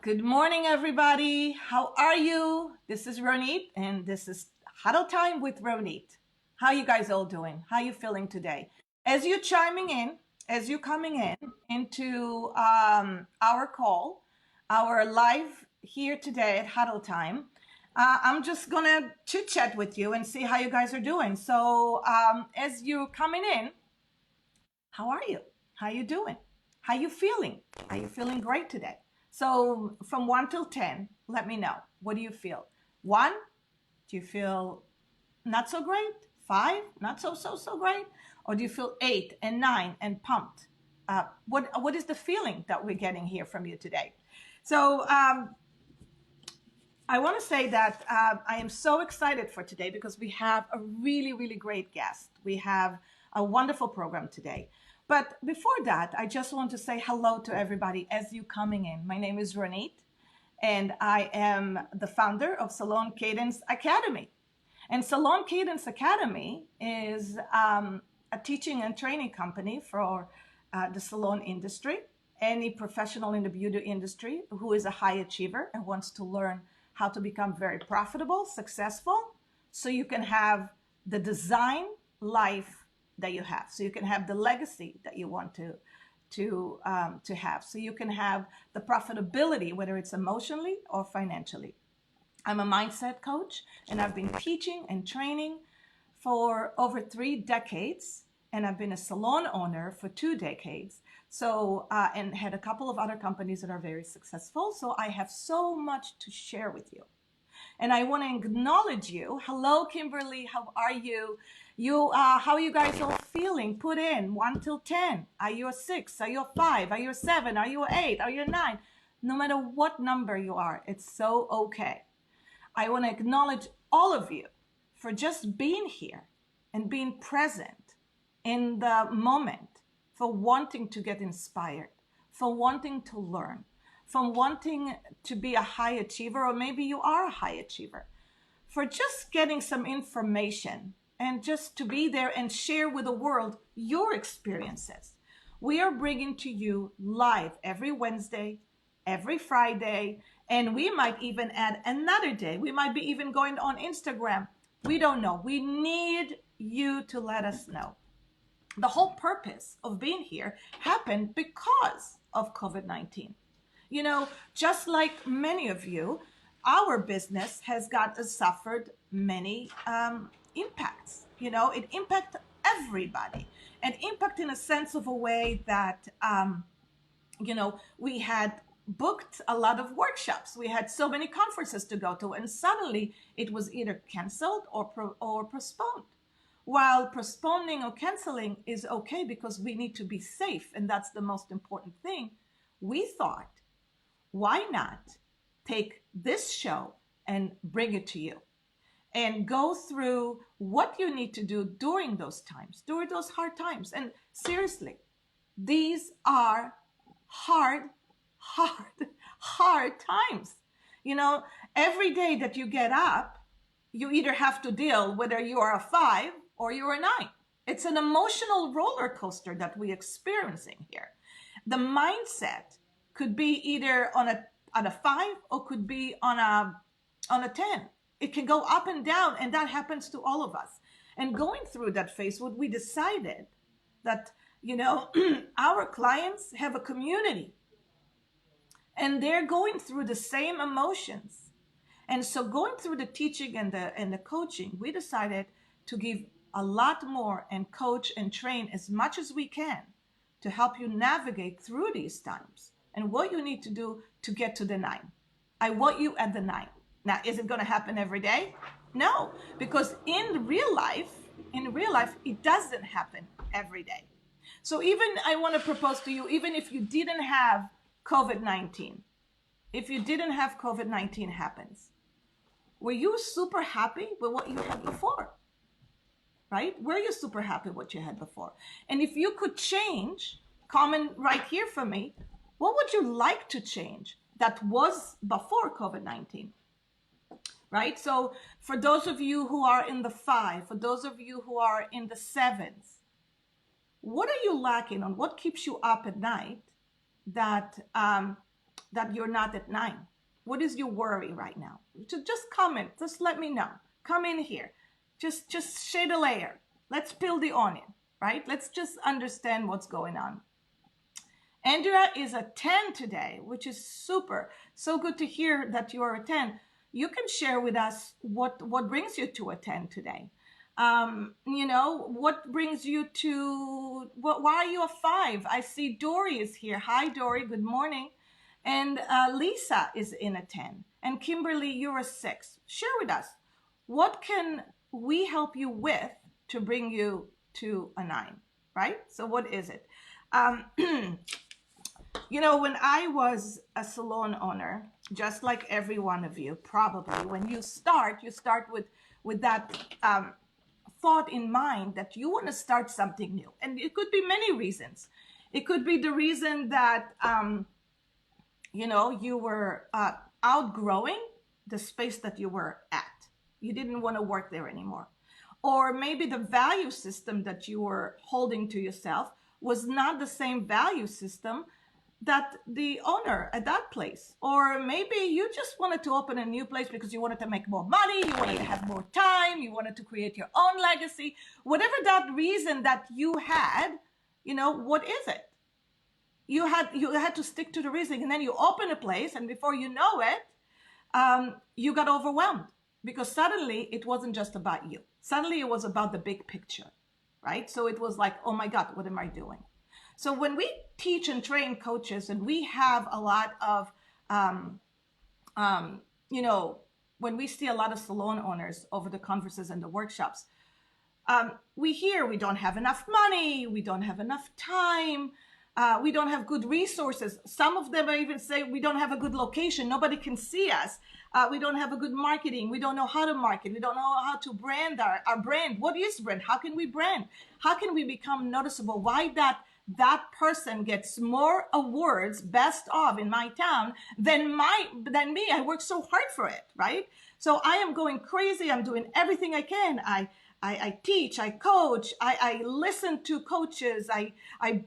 Good morning, everybody. How are you? This is Ronit, and this is Huddle Time with Ronit. How you guys all doing? How you feeling today? As you chiming in, as you coming in into our call, our live here today at Huddle Time, I'm just gonna chit chat with you and see how you guys are doing. So as you coming in, how are you? How you doing? How you feeling? Are you feeling great today? So from 1 till 10, let me know. What do you feel? 1, do you feel not so great? 5, not so great? Or do you feel 8 and 9 and pumped? What is the feeling that we're getting here from you today? So I want to say that I am so excited for today because we have a really great guest. We have a wonderful program today. But before that, I just want to say hello to everybody as you coming in. My name is Ronit, and I am the founder of Salon Cadence Academy. And Salon Cadence Academy is a teaching and training company for the salon industry. Any professional in the beauty industry who is a high achiever and wants to learn how to become very profitable, successful, so you can have the design life that you have, so you can have the legacy that you want to have, so you can have the profitability, whether it's emotionally or financially. I'm a mindset coach, and I've been teaching and training for over 3 decades, and I've been a salon owner for 2 decades. So and had a couple of other companies that are very successful. So I have so much to share with you. And I want to acknowledge you. Hello, Kimberly. How are you? How are you guys all feeling? Put in 1 till 10. Are you a 6? Are you a 5? Are you a 7? Are you a 8? Are you a 9? No matter what number you are, it's so okay. I want to acknowledge all of you for just being here and being present in the moment, for wanting to get inspired, for wanting to learn, from wanting to be a high achiever, or maybe you are a high achiever, for just getting some information and just to be there and share with the world your experiences. We are bringing to you live every Wednesday, every Friday, and we might even add another day. We might be even going on Instagram. We don't know. We need you to let us know. The whole purpose of being here happened because of COVID-19. You know, just like many of you, our business has suffered many impacts. You know, it impacted everybody, and impact in a sense of a way that, we had booked a lot of workshops. We had so many conferences to go to, and suddenly it was either canceled or postponed. While postponing or canceling is okay because we need to be safe, and that's the most important thing, we thought, why not take this show and bring it to you and go through what you need to do during those times, during those hard times. And seriously, these are hard times. You know, every day that you get up, you either have to deal whether you are a 5 or you're a 9. It's an emotional roller coaster that we're experiencing here. The mindset could be either on a 5 or could be on a 10. It can go up and down, and that happens to all of us. And going through that phase, what we decided that, our clients have a community, and they're going through the same emotions. And so going through the teaching and the coaching, we decided to give a lot more and coach and train as much as we can to help you navigate through these times and what you need to do to get to the 9. I want you at the 9. Now, is it going to happen every day? No, because in real life, it doesn't happen every day. So even I want to propose to you, even if you didn't have COVID-19, if you didn't have COVID-19 happens, were you super happy with what you had before? Right? Were you super happy with what you had before? And if you could change, comment right here for me, what would you like to change that was before COVID-19? Right? So for those of you who are in the 5, for those of you who are in the 7s, what are you lacking on? What keeps you up at night that that you're not at 9? What is your worry right now? Just comment. Just let me know. Come in here. Just shade a layer. Let's peel the onion, right? Let's just understand what's going on. Andrea is a 10 today, which is super. So good to hear that you're a 10. You can share with us what brings you to a 10 today. What brings you to, why are you a 5? I see Dory is here. Hi, Dory. Good morning. And Lisa is in a 10. And Kimberly, you're a 6. Share with us. What can we help you with to bring you to a 9, right? So what is it? When I was a salon owner, just like every one of you, probably, when you start with that thought in mind that you want to start something new. And it could be many reasons. It could be the reason that, you were outgrowing the space that you were at. You didn't want to work there anymore. Or maybe the value system that you were holding to yourself was not the same value system that the owner at that place. Or maybe you just wanted to open a new place because you wanted to make more money, you wanted to have more time, you wanted to create your own legacy. Whatever that reason that you had, what is it? You had to stick to the reason, and then you open a place, and before you know it, you got overwhelmed because suddenly it wasn't just about you. Suddenly it was about the big picture, right? So it was like, oh my God, what am I doing? So when we teach and train coaches, and we have a lot of, when we see a lot of salon owners over the conferences and the workshops, we hear we don't have enough money, we don't have enough time, we don't have good resources. Some of them even say we don't have a good location, nobody can see us. We don't have a good marketing. We don't know how to market. We don't know how to brand our brand. What is brand? How can we brand? How can we become noticeable? Why that person gets more awards, best of in my town than me? I work so hard for it, right? So I am going crazy. I'm doing everything I can. I teach, I coach, I listen to coaches, I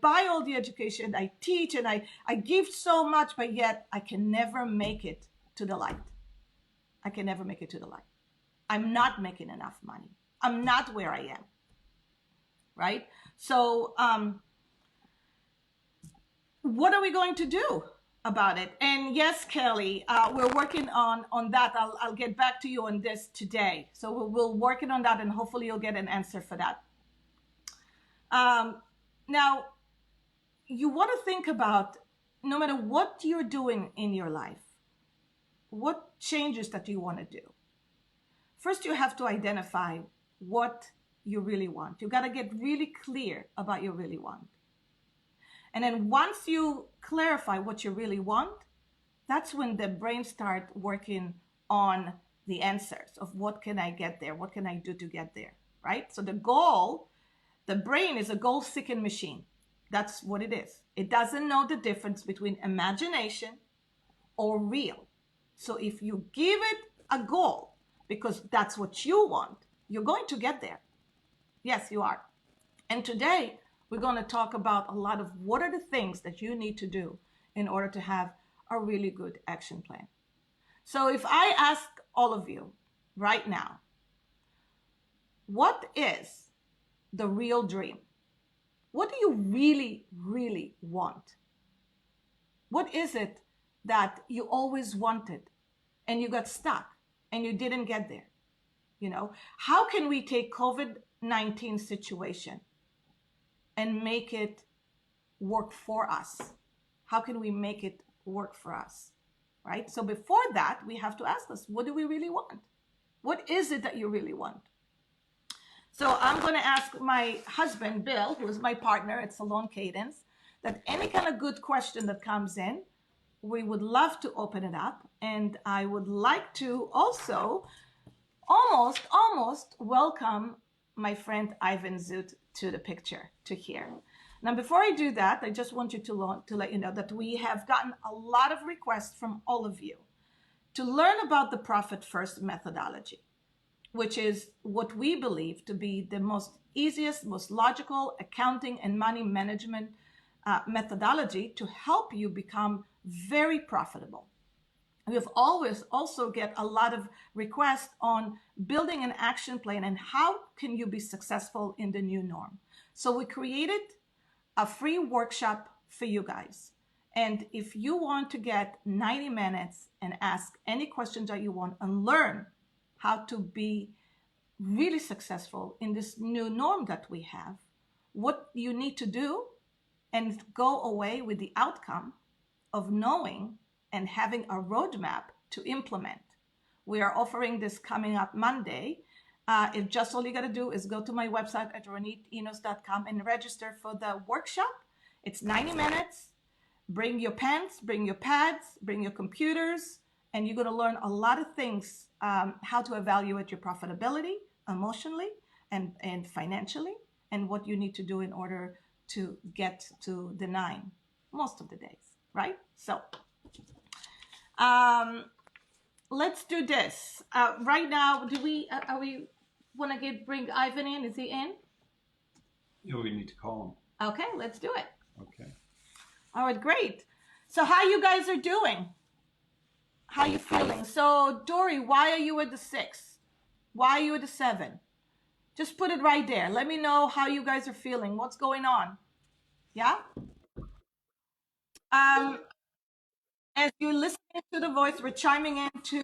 buy all the education, I teach, and I give so much, but yet I can never make it to the light. I can never make it to the light. I'm not making enough money. I'm not where I am, right? So what are we going to do about it? And yes, Kelly, we're working on that. I'll get back to you on this today. So we'll working on that, and hopefully you'll get an answer for that. Now, you want to think about, no matter what you're doing in your life, what changes that you want to do. First, you have to identify what you really want. You got to get really clear about what you really want. And then once you clarify what you really want, that's when the brain starts working on the answers of what can I get there? What can I do to get there, right? So the brain is a goal-seeking machine. That's what it is. It doesn't know the difference between imagination or real. So if you give it a goal, because that's what you want, you're going to get there. Yes, you are. And today, we're going to talk about a lot of what are the things that you need to do in order to have a really good action plan. So if I ask all of you right now, what is the real dream? What do you really, really want? What is it that you always wanted and you got stuck and you didn't get there? How can we take COVID-19 situation and make it work for us? How can we make it work for us, right? So before that, we have to ask us, what do we really want? What is it that you really want? So I'm going to ask my husband, Bill, who is my partner at Salon Cadence, that any kind of good question that comes in, we would love to open it up. And I would like to also almost welcome my friend Ivan Zoot to the picture, to here. Now, before I do that, I just want you to let you know that we have gotten a lot of requests from all of you to learn about the Profit First methodology, which is what we believe to be the most easiest, most logical accounting and money management methodology to help you become very profitable. We've always also get a lot of requests on building an action plan and how can you be successful in the new norm. So we created a free workshop for you guys. And if you want to get 90 minutes and ask any questions that you want and learn how to be really successful in this new norm that we have, what you need to do and go away with the outcome of knowing and having a roadmap to implement. We are offering this coming up Monday. If just all you got to do is go to my website at ronitenos.com and register for the workshop. It's 90 minutes. Bring your pens, bring your pads, bring your computers, and you're going to learn a lot of things, how to evaluate your profitability emotionally and financially, and what you need to do in order to get to the 9 most of the days, right? So let's do this. Right now, do we want to bring Ivan in? Is he in? Yeah, we need to call him. Okay, let's do it. Okay. All right, great. So how you guys are doing? How you feeling? So Dory, why are you at the 6? Why are you at the 7? Just put it right there. Let me know how you guys are feeling. What's going on? Yeah? As you're listening to the voice, we're chiming in to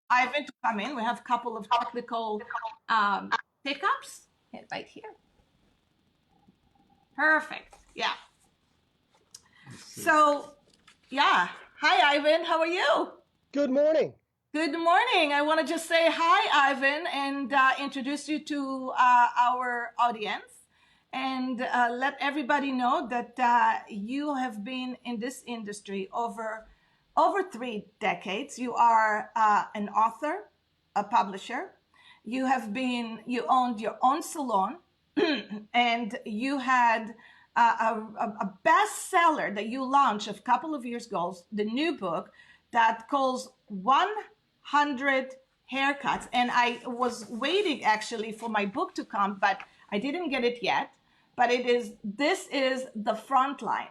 Ivan to come in. We have a couple of technical pickups. Hit right here. Perfect. Yeah. So, yeah. Hi, Ivan. How are you? Good morning. Good morning. I want to just say hi, Ivan, and introduce you to our audience and let everybody know that you have been in this industry over 3 decades. You are an author, a publisher. You owned your own salon, and you had a bestseller that you launched a couple of years ago, the new book that calls 100 Haircuts. And I was waiting actually for my book to come, but I didn't get it yet. But this is the front line.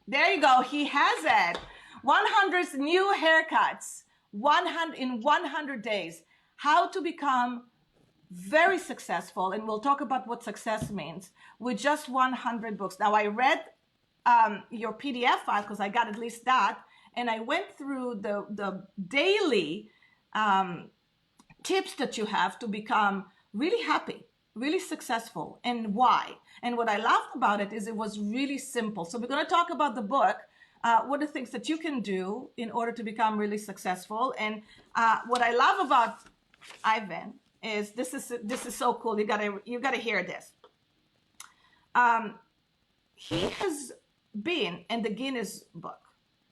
There you go. He has it. 100 new haircuts, 100 days. How to become very successful, and we'll talk about what success means with just 100 books. Now, I read your PDF file because I got at least that, and I went through the daily tips that you have to become really happy, really successful, and why. And what I loved about it is it was really simple. So we're going to talk about the book. What are the things that you can do in order to become really successful? And what I love about Ivan is this is so cool. You gotta hear this. He has been in the Guinness book.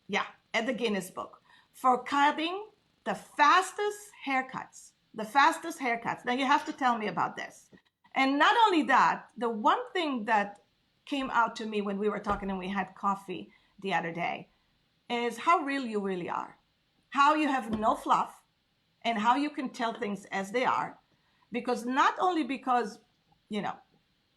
Yeah, at the Guinness book for cutting the fastest haircuts. The fastest haircuts. Now you have to tell me about this. And not only that, the one thing that came out to me when we were talking and we had coffee the other day is how real you really are. How you have no fluff and how you can tell things as they are. Because not only because,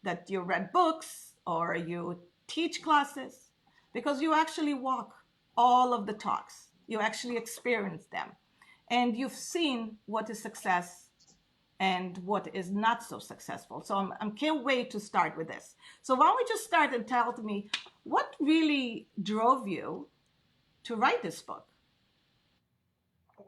that you read books or you teach classes, because you actually walk all of the talks. You actually experience them. And you've seen what is success and what is not so successful. So I can't wait to start with this. So why don't we just start and tell me what really drove you to write this book?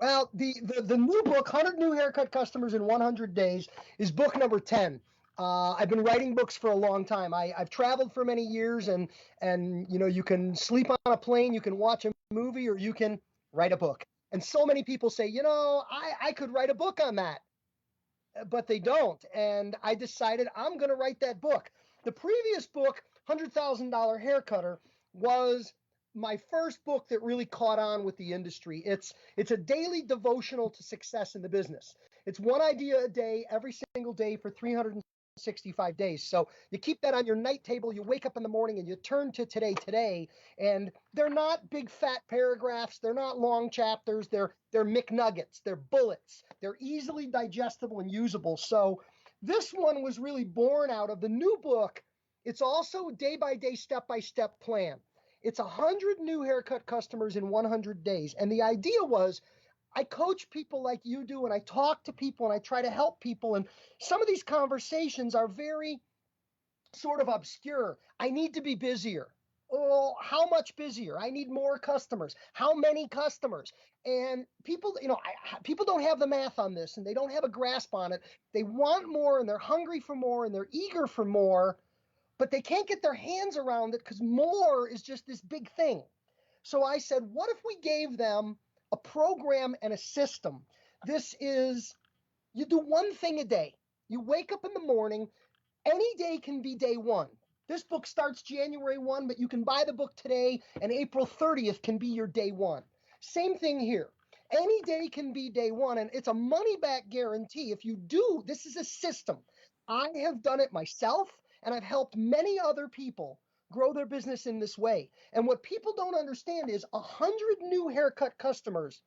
Well, the new book, 100 New Haircut Customers in 100 Days, is book number 10. I've been writing books for a long time. I've traveled for many years, and you can sleep on a plane, you can watch a movie, or you can write a book. And so many people say, I could write a book on that, but they don't. And I decided I'm going to write that book. The previous book, $100,000 Haircutter, was my first book that really caught on with the industry. It's a daily devotional to success in the business. It's one idea a day, every single day for 365 days. So you keep that on your night table. You wake up in the morning and you turn to today. And they're not big fat paragraphs. They're not long chapters. They're McNuggets. They're bullets. They're easily digestible and usable. So this one was really born out of the new book. It's also day-by-day, step-by-step plan. It's 100 new haircut customers in 100 days. And the idea was I coach people like you do, and I talk to people, and I try to help people. And some of these conversations are very sort of obscure. I need to be busier. Oh, how much busier? I need more customers. How many customers? And people, people don't have the math on this, and they don't have a grasp on it. They want more, and they're hungry for more, and they're eager for more, but they can't get their hands around it because more is just this big thing. So I said, what if we gave them a program and a system? This is, you do one thing a day. You wake up in the morning. Any day can be day one. This book starts January 1, but you can buy the book today, and April 30th can be your day one. Same thing here. Any day can be day one, and it's a money-back guarantee. If you do, this is a system. I have done it myself, and I've helped many other people grow their business in this way. And what people don't understand is 100 new haircut customers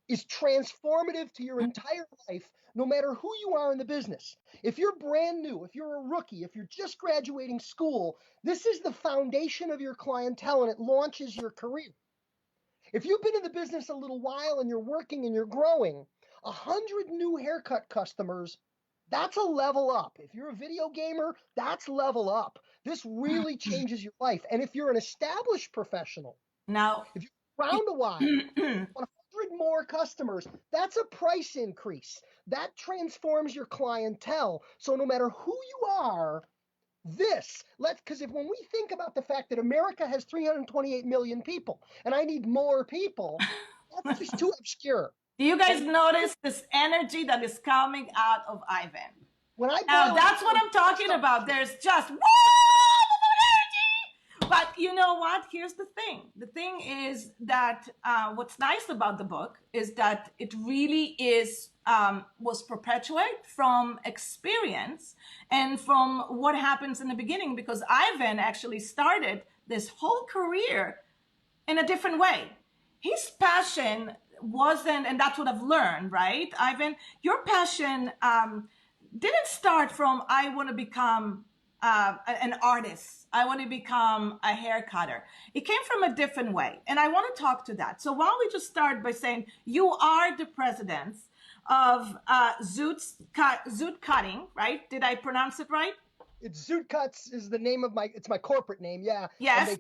is transformative to your entire life, no matter who you are in the business. If you're brand new, if you're a rookie, if you're just graduating school, this is the foundation of your clientele, and it launches your career. If you've been in the business a little while and you're working and you're growing, 100 new haircut customers, that's a level up. If you're a video gamer, that's level up. This really changes your life. And if you're an established professional, Now, if you're around a while, 100 more customers, that's a price increase. That transforms your clientele. So no matter who you are, because if when we think about the fact that America has 328 million people and I need more people, that's just too obscure. do you guys notice this energy that is coming out of Ivan? When I Now, that's what I'm talking about. There's just energy. But you know what? Here's the thing. The thing is that what's nice about the book is that it really was perpetuate from experience and from what happens in the beginning, because Ivan actually started this whole career in a different way. His passion wasn't, and that's what I've learned, right, Ivan? Your passion didn't start from, I want to become an artist. I want to become a hair cutter. It came from a different way. And I want to talk to that. So why don't we just start by saying you are the president of Zoot Cutting, right? Did I pronounce it right? It's Zoot Cuts is the name of it's my corporate name, yeah. Yes.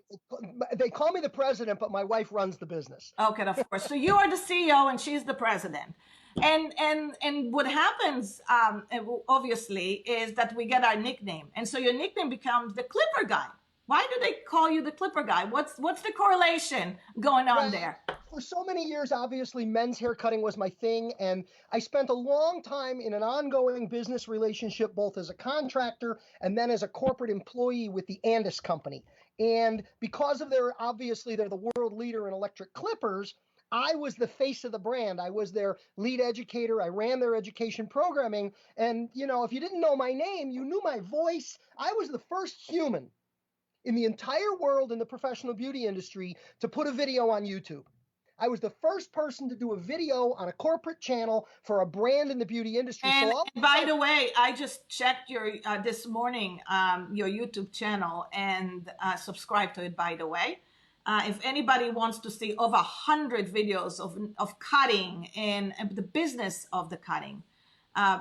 They call me the president, but my wife runs the business. Okay, of course. So you are the CEO and she's the president. And what happens, obviously, is that we get our nickname. And so your nickname becomes the Clipper Guy. Why do they call you the Clipper Guy? What's the correlation going on there? For so many years, obviously, men's hair cutting was my thing. And I spent a long time in an ongoing business relationship, both as a contractor and then as a corporate employee with the Andis company. And because of they're the world leader in electric clippers, I was the face of the brand. I was their lead educator. I ran their education programming. And, if you didn't know my name, you knew my voice. I was the first human in the entire world in the professional beauty industry to put a video on YouTube. I was the first person to do a video on a corporate channel for a brand in the beauty industry. And by the way, I just checked your this morning your YouTube channel and subscribed to it, by the way. If anybody wants to see over 100 videos of cutting and the business of the cutting,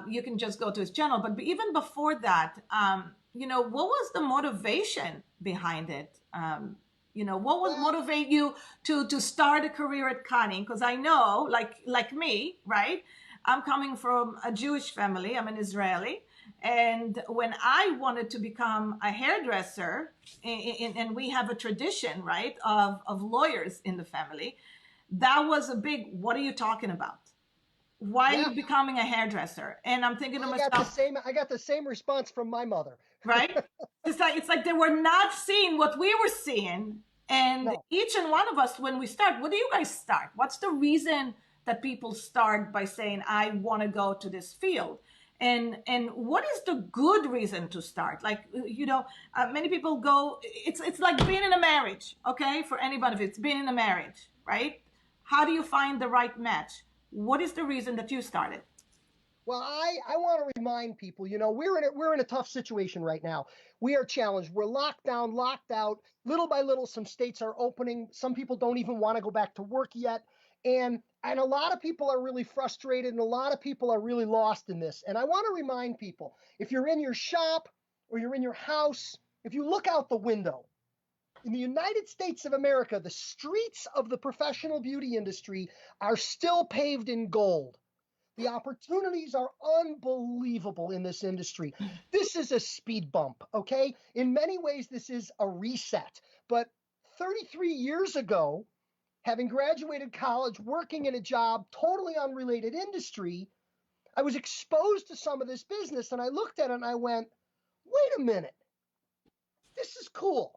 you can just go to his channel. But even before that, what was the motivation behind it? What would motivate you to start a career at cutting? Because I know, like me, right? I'm coming from a Jewish family. I'm an Israeli. And when I wanted to become a hairdresser, and we have a tradition, right, of lawyers in the family, that was a big, what are you talking about? Why are you becoming a hairdresser? And I'm thinking to myself, I got the same response from my mother. Right? It's like they were not seeing what we were seeing. And each and one of us, when we start, what do you guys start? What's the reason that people start by saying, I want to go to this field? And what is the good reason to start? Like, many people go, it's like being in a marriage, okay? For anybody, if it's being in a marriage, right? How do you find the right match? What is the reason that you started? Well, I want to remind people, we're in a tough situation right now. We are challenged. We're locked down, locked out. Little by little, some states are opening. Some people don't even want to go back to work yet. And a lot of people are really frustrated, and a lot of people are really lost in this. And I want to remind people, if you're in your shop or you're in your house, if you look out the window, in the United States of America, the streets of the professional beauty industry are still paved in gold. The opportunities are unbelievable in this industry. This is a speed bump, okay? In many ways, this is a reset. But 33 years ago, having graduated college, working in a job, totally unrelated industry, I was exposed to some of this business, and I looked at it and I went, wait a minute, this is cool.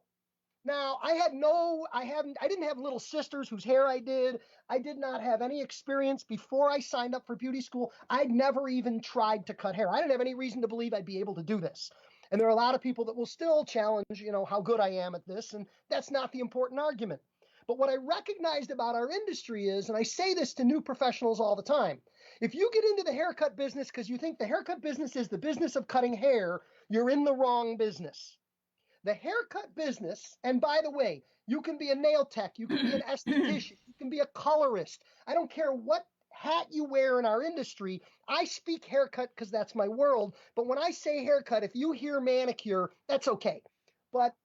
Now, I didn't have little sisters whose hair I did. I did not have any experience before I signed up for beauty school. I'd never even tried to cut hair. I didn't have any reason to believe I'd be able to do this. And there are a lot of people that will still challenge, how good I am at this. And that's not the important argument. But what I recognized about our industry is, and I say this to new professionals all the time, if you get into the haircut business because you think the haircut business is the business of cutting hair, you're in the wrong business. The haircut business, and by the way, you can be a nail tech, you can be an esthetician, you can be a colorist. I don't care what hat you wear in our industry. I speak haircut because that's my world. But when I say haircut, if you hear manicure, that's okay. But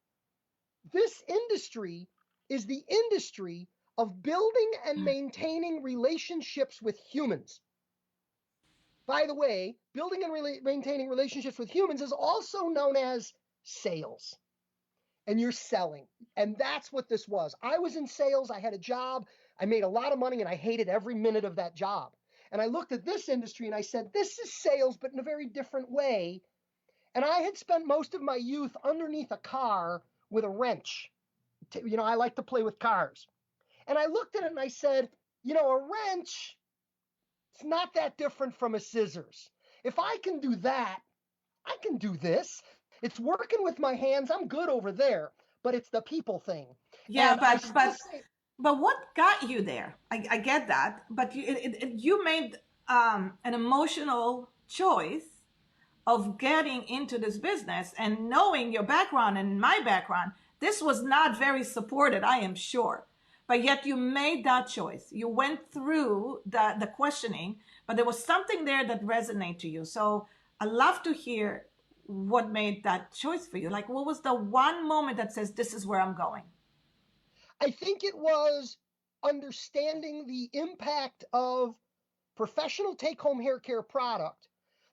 this industry is the industry of building and maintaining relationships with humans. By the way, building and maintaining relationships with humans is also known as sales. And you're selling. And that's what this was. I was in sales. I had a job. I made a lot of money, and I hated every minute of that job. And I looked at this industry and I said, this is sales, but in a very different way. And I had spent most of my youth underneath a car with a wrench. I like to play with cars. And I looked at it and I said, a wrench, it's not that different from a scissors. If I can do that, I can do this. It's working with my hands. I'm good over there, but it's the people thing. Yeah, but what got you there? I get that, but you made an emotional choice of getting into this business, and knowing your background and my background, this was not very supported, I am sure. But yet you made that choice. You went through the questioning, but there was something there that resonated to you. So I love to hear what made that choice for you. Like, what was the one moment that says, this is where I'm going? I think it was understanding the impact of professional take-home hair care product,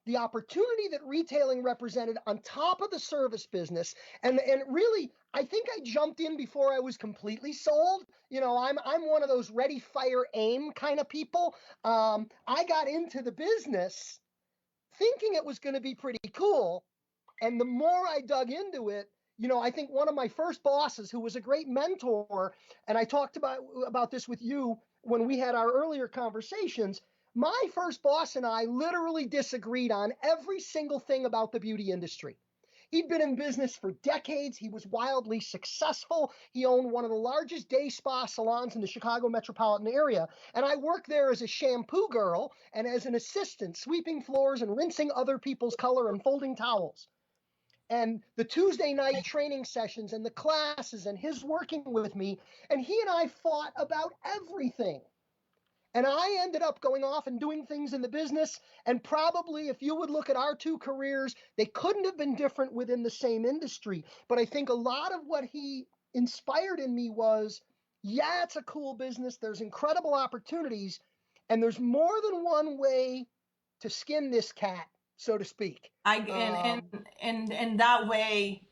the opportunity that retailing represented on top of the service business. And really, I think I jumped in before I was completely sold. I'm one of those ready, fire, aim kind of people. I got into the business thinking it was going to be pretty cool. And the more I dug into it, I think one of my first bosses, who was a great mentor, and I talked about this with you when we had our earlier conversations, my first boss and I literally disagreed on every single thing about the beauty industry. He'd been in business for decades. He was wildly successful. He owned one of the largest day spa salons in the Chicago metropolitan area. And I worked there as a shampoo girl and as an assistant, sweeping floors and rinsing other people's color and folding towels. And the Tuesday night training sessions and the classes and his working with me, and he and I fought about everything. And I ended up going off and doing things in the business. And probably, if you would look at our two careers, they couldn't have been different within the same industry. But I think a lot of what he inspired in me was, yeah, it's a cool business. There's incredible opportunities. And there's more than one way to skin this cat, so to speak. And that way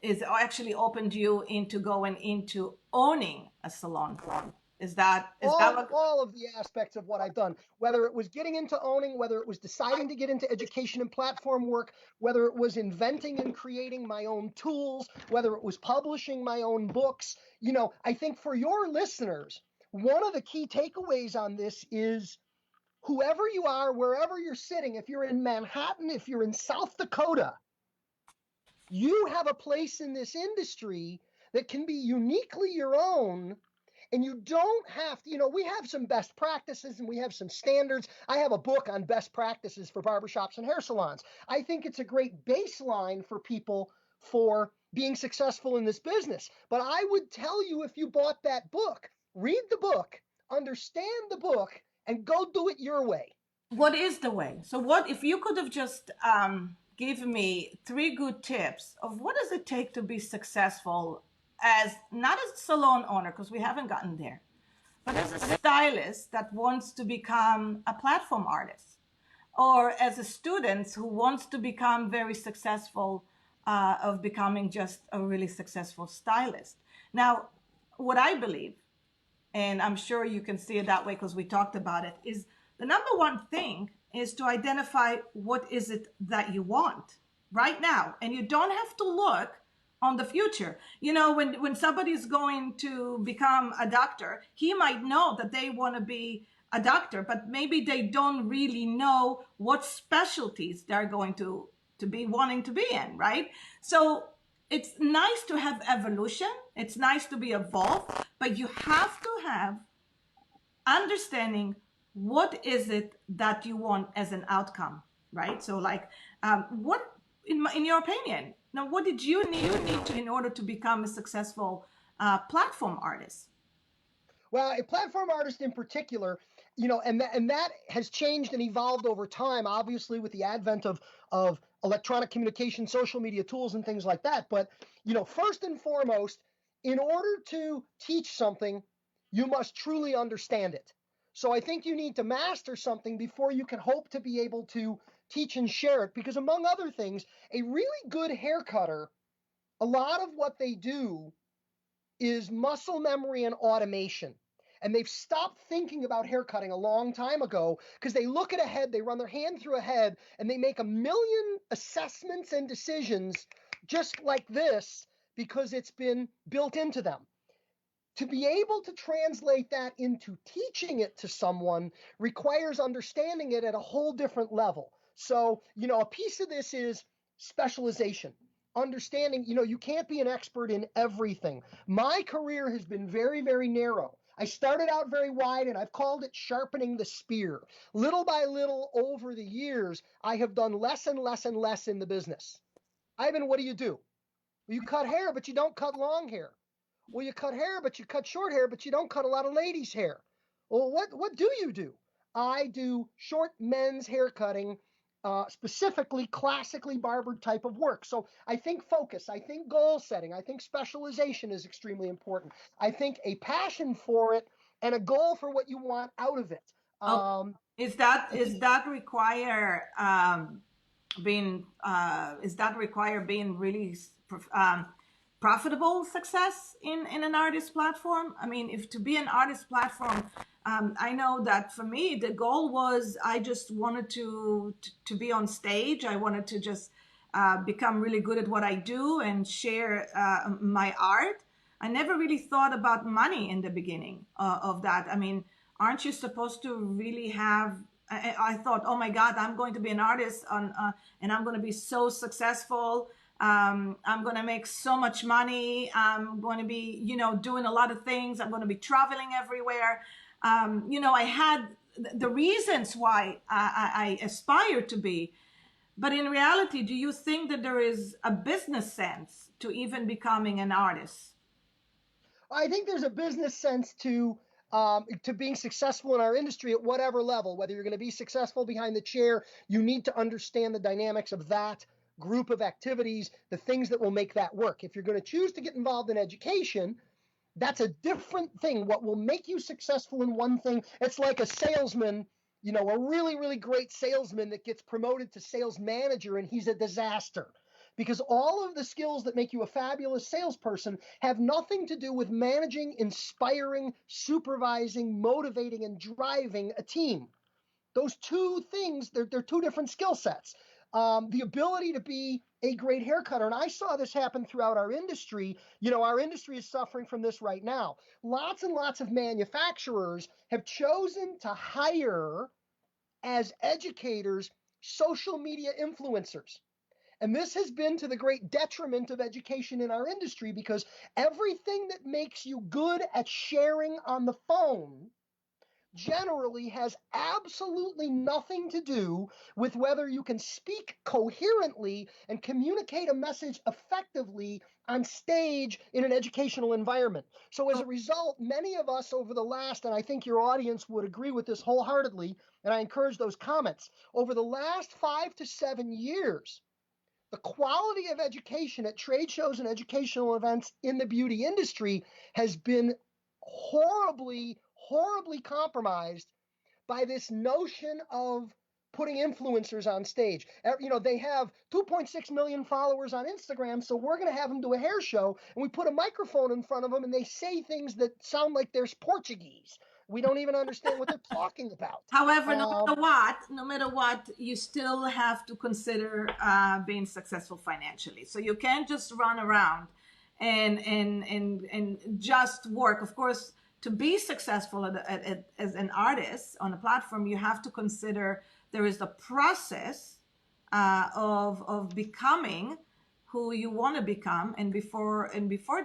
is actually opened you into going into owning a salon. Is that all of the aspects of what I've done, whether it was getting into owning, whether it was deciding to get into education and platform work, whether it was inventing and creating my own tools, whether it was publishing my own books. I think for your listeners, one of the key takeaways on this is, whoever you are, wherever you're sitting, if you're in Manhattan, if you're in South Dakota, you have a place in this industry that can be uniquely your own. And you don't have to, we have some best practices and we have some standards. I have a book on best practices for barbershops and hair salons. I think it's a great baseline for people for being successful in this business. But I would tell you, if you bought that book, read the book, understand the book, and go do it your way. What is the way? So what if you could have just given me three good tips of what does it take to be successful as not as a salon owner, because we haven't gotten there, but as a stylist that wants to become a platform artist, or as a student who wants to become very successful, of becoming just a really successful stylist. Now, what I believe, and I'm sure you can see it that way because we talked about it, is the number one thing is to identify what is it that you want right now. And you don't have to look on the future. When somebody's going to become a doctor, he might know that they want to be a doctor, but maybe they don't really know what specialties they're going to be wanting to be in, right? So it's nice to have evolution. It's nice to be evolved, but you have to have understanding what is it that you want as an outcome, right? So like, what, in your opinion, now, what did you need to in order to become a successful platform artist? Well, a platform artist in particular, and that has changed and evolved over time, obviously with the advent of electronic communication, social media tools, and things like that. But first and foremost, in order to teach something, you must truly understand it. So I think you need to master something before you can hope to be able to teach and share it. Because among other things, a really good hair cutter, a lot of what they do is muscle memory and automation. And they've stopped thinking about haircutting a long time ago because they look at a head, they run their hand through a head, and they make a million assessments and decisions just like this because it's been built into them. To be able to translate that into teaching it to someone requires understanding it at a whole different level. So, a piece of this is specialization. Understanding, you can't be an expert in everything. My career has been very, very narrow. I started out very wide and I've called it sharpening the spear. Little by little over the years, I have done less and less and less in the business. Ivan, what do? Well, you cut hair, but you don't cut long hair. Well, you cut hair, but you cut short hair, but you don't cut a lot of ladies' hair. Well, what do you do? I do short men's hair cutting, specifically classically barbered type of work. So I think focus, I think goal setting, I think specialization is extremely important. I think a passion for it and a goal for what you want out of it. Oh, is that require being is that require being really profitable success in an artist platform? I mean, if to be an artist platform, I know that for me the goal was I just wanted to be on stage. I wanted to just become really good at what I do and share my art. I never really thought about money in the beginning of that. I mean, aren't you supposed to really have? I thought, oh my God, I'm going to be an artist and I'm going to be so successful. I'm going to make so much money. I'm going to be, doing a lot of things. I'm going to be traveling everywhere. I had the reasons why I aspire to be. But in reality, do you think that there is a business sense to even becoming an artist? I think there's a business sense to being successful in our industry at whatever level. Whether you're going to be successful behind the chair, you need to understand the dynamics of that group of activities, the things that will make that work. If you're going to choose to get involved in education, that's a different thing. What will make you successful in one thing, it's like a salesman, a really, really great salesman that gets promoted to sales manager and he's a disaster. Because all of the skills that make you a fabulous salesperson have nothing to do with managing, inspiring, supervising, motivating, and driving a team. Those two things, they're two different skill sets. The ability to be a great hair cutter, and I saw this happen throughout our industry. Our industry is suffering from this right now. Lots and lots of manufacturers have chosen to hire as educators social media influencers. And this has been to the great detriment of education in our industry, because everything that makes you good at sharing on the phone generally has absolutely nothing to do with whether you can speak coherently and communicate a message effectively on stage in an educational environment. So as a result, many of us over the last, and I think your audience would agree with this wholeheartedly, and I encourage those comments, over the last 5 to 7 years, the quality of education at trade shows and educational events in the beauty industry has been horribly, horribly compromised by this notion of putting influencers on stage. You know, they have 2.6 million followers on Instagram, so we're going to have them do a hair show, and we put a microphone in front of them, and they say things that sound like there's Portuguese. We don't even understand what they're talking about. However, no matter what, you still have to consider being successful financially. So you can't just run around and just work. Of course, to be successful as an artist on a platform, you have to consider there is a process of becoming who you want to become, and before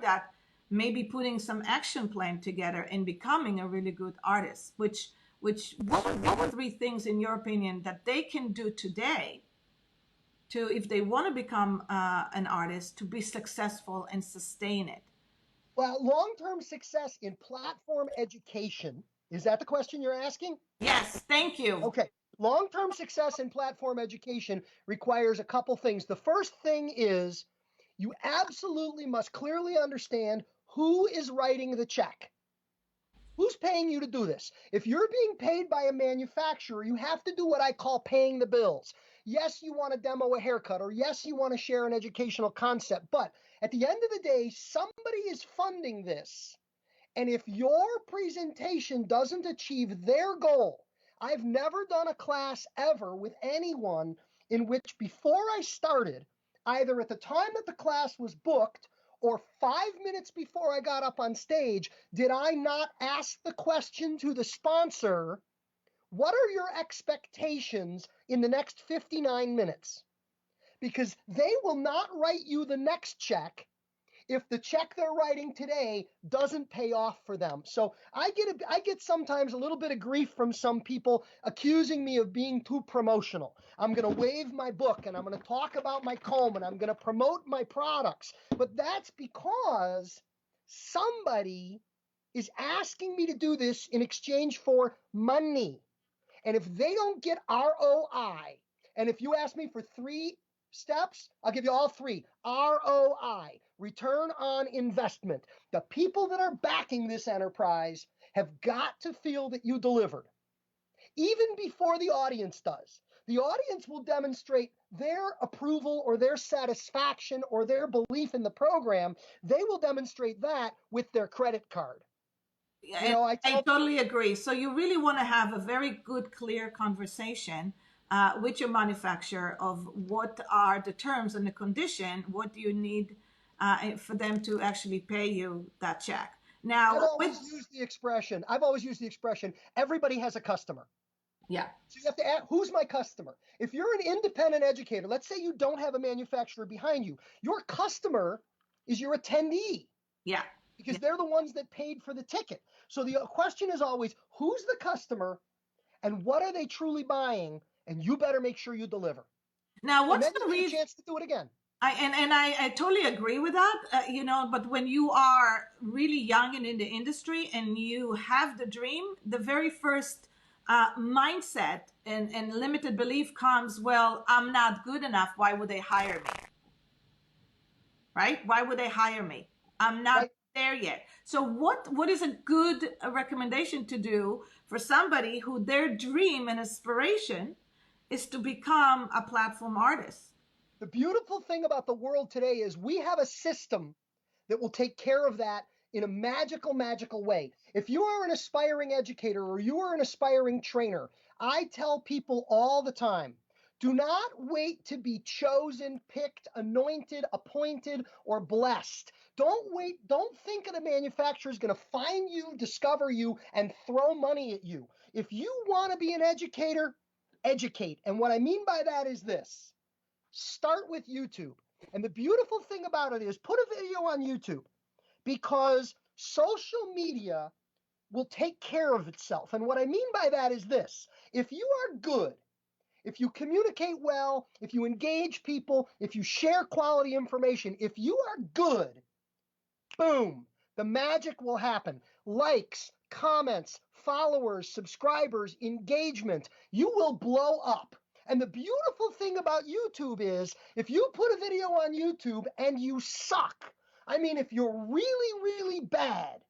that, maybe putting some action plan together and becoming a really good artist. Which what would be the three things, in your opinion, that they can do today to, if they want to become an artist, to be successful and sustain it? Well, long-term success in platform education, is that the question you're asking? Yes, thank you. Okay. Long-term success in platform education requires a couple things. The first thing is you absolutely must clearly understand who is writing the check. Who's paying you to do this? If you're being paid by a manufacturer, you have to do what I call paying the bills. Yes, you want to demo a haircut, or yes, you want to share an educational concept, but at the end of the day, somebody is funding this. And if your presentation doesn't achieve their goal, I've never done a class ever with anyone in which before I started, either at the time that the class was booked or 5 minutes before I got up on stage, did I not ask the question to the sponsor, what are your expectations in the next 59 minutes? Because they will not write you the next check if the check they're writing today doesn't pay off for them. So I get sometimes a little bit of grief from some people accusing me of being too promotional. I'm going to wave my book, and I'm going to talk about my comb, and I'm going to promote my products. But that's because somebody is asking me to do this in exchange for money. And if they don't get ROI, and if you ask me for 3 steps, I'll give you all 3. ROI, return on investment. The people that are backing this enterprise have got to feel that you delivered, even before the audience does. The audience will demonstrate their approval or their satisfaction or their belief in the program. They will demonstrate that with their credit card. You know, I totally agree. So you really want to have a very good, clear conversation with your manufacturer of what are the terms and the condition. What do you need for them to actually pay you that check? Now, I've always used the expression, everybody has a customer. Yeah. So you have to ask, who's my customer? If you're an independent educator, let's say you don't have a manufacturer behind you, your customer is your attendee. Yeah. Because they're the ones that paid for the ticket. So the question is always, who's the customer and what are they truly buying? And you better make sure you deliver. Now, what's and then the you get a chance to do it again. I totally agree with that, but when you are really young and in the industry and you have the dream, the very first mindset and limited belief comes, well, I'm not good enough. Why would they hire me? Right? Why would they hire me? I'm not there yet. So what is a good recommendation to do for somebody who their dream and aspiration is to become a platform artist? The beautiful thing about the world today is we have a system that will take care of that in a magical, magical way. If you are an aspiring educator or you are an aspiring trainer, I tell people all the time, do not wait to be chosen, picked, anointed, appointed, or blessed. Don't wait. Don't think that a manufacturer is going to find you, discover you, and throw money at you. If you want to be an educator, educate. And what I mean by that is this. start with YouTube. And the beautiful thing about it is put a video on YouTube, because social media will take care of itself. And what I mean by that is this: if you are good, if you communicate well, if you engage people, if you share quality information, if you are good, boom, the magic will happen. Likes, comments, followers, subscribers, engagement. You will blow up. And the beautiful thing about YouTube is if you put a video on YouTube and you suck, I mean, if you're really, really bad,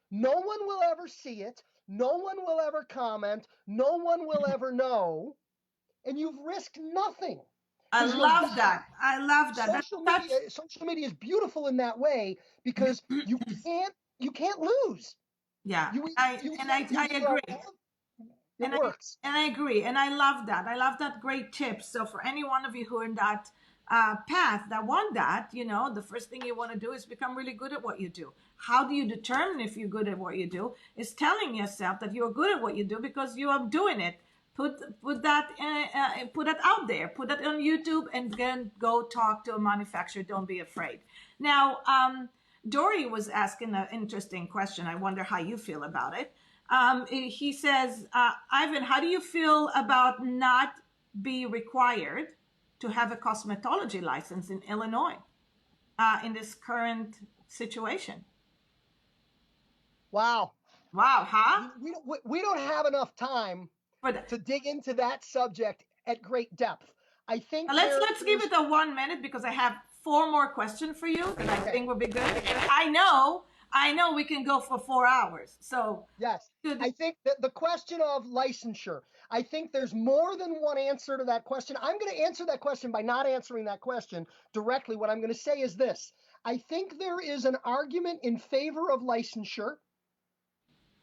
no one will ever see it. No one will ever comment. No one will ever know. And you've risked nothing. I love that. I love that. Social media is beautiful in that way, because you can't lose. Yeah, You I agree. It works. And I agree. And I love that. I love that great tip. So for any one of you who are in that path that want that, you know, the first thing you want to do is become really good at what you do. How do you determine if you're good at what you do? Is telling yourself that you're good at what you do because you are doing it. Put that out there. Put that on YouTube, and then go talk to a manufacturer. Don't be afraid. Now, Dory was asking an interesting question. I wonder how you feel about it. He says, Ivan, how do you feel about not be required to have a cosmetology license in Illinois in this current situation? Wow. Wow, huh? We don't have enough time to dig into that subject at great depth. I think let's give it a 1 minute, because I have 4 more questions for you that I think will be good. I know we can go for 4 hours. So yes, I think that the question of licensure, I think there's more than one answer to that question. I'm going to answer that question by not answering that question directly. What I'm going to say is this: I think there is an argument in favor of licensure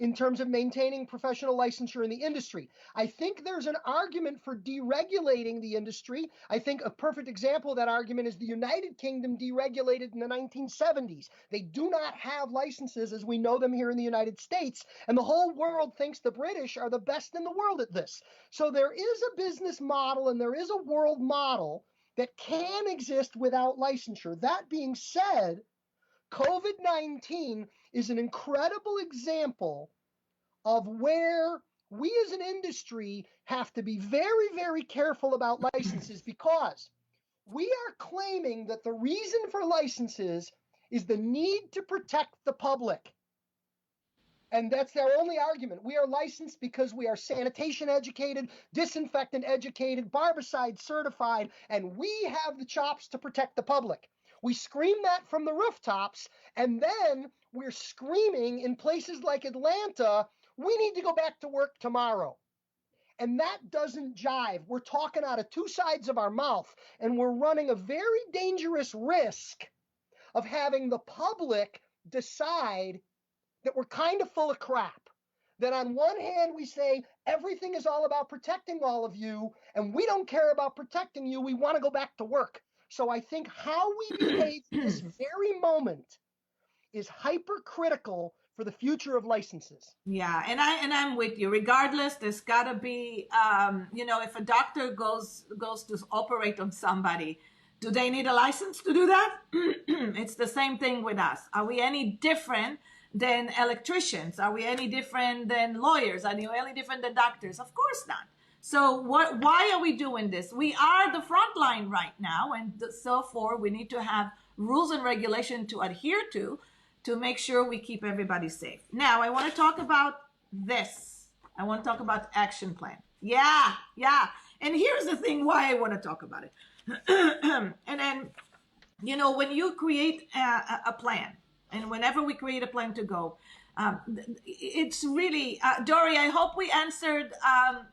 in terms of maintaining professional licensure in the industry. I think there's an argument for deregulating the industry. I think a perfect example of that argument is the United Kingdom deregulated in the 1970s. They do not have licenses as we know them here in the United States, and the whole world thinks the British are the best in the world at this. So there is a business model and there is a world model that can exist without licensure. That being said, COVID-19 is an incredible example of where we as an industry have to be very, very careful about licenses, because we are claiming that the reason for licenses is the need to protect the public. And that's their only argument. We are licensed because we are sanitation educated, disinfectant educated, barbicide certified, and we have the chops to protect the public. We scream that from the rooftops, and then we're screaming in places like Atlanta, we need to go back to work tomorrow. And that doesn't jive. We're talking out of 2 sides of our mouth, and we're running a very dangerous risk of having the public decide that we're kind of full of crap. That on one hand, we say everything is all about protecting all of you, and we don't care about protecting you. We want to go back to work. So I think how we behave in this very moment is hypercritical for the future of licenses. Yeah, and I'm with you. Regardless, there's got to be, if a doctor goes to operate on somebody, do they need a license to do that? It's the same thing with us. Are we any different than electricians? Are we any different than lawyers? Are we any different than doctors? Of course not. So why are we doing this? We are the front line right now, and so forth. We need to have rules and regulation to adhere to make sure we keep everybody safe. Now, I want to talk about this. I want to talk about action plan. Yeah. And here's the thing why I want to talk about it. And then, when you create a plan, and whenever we create a plan to go, it's really, Dory, I hope we answered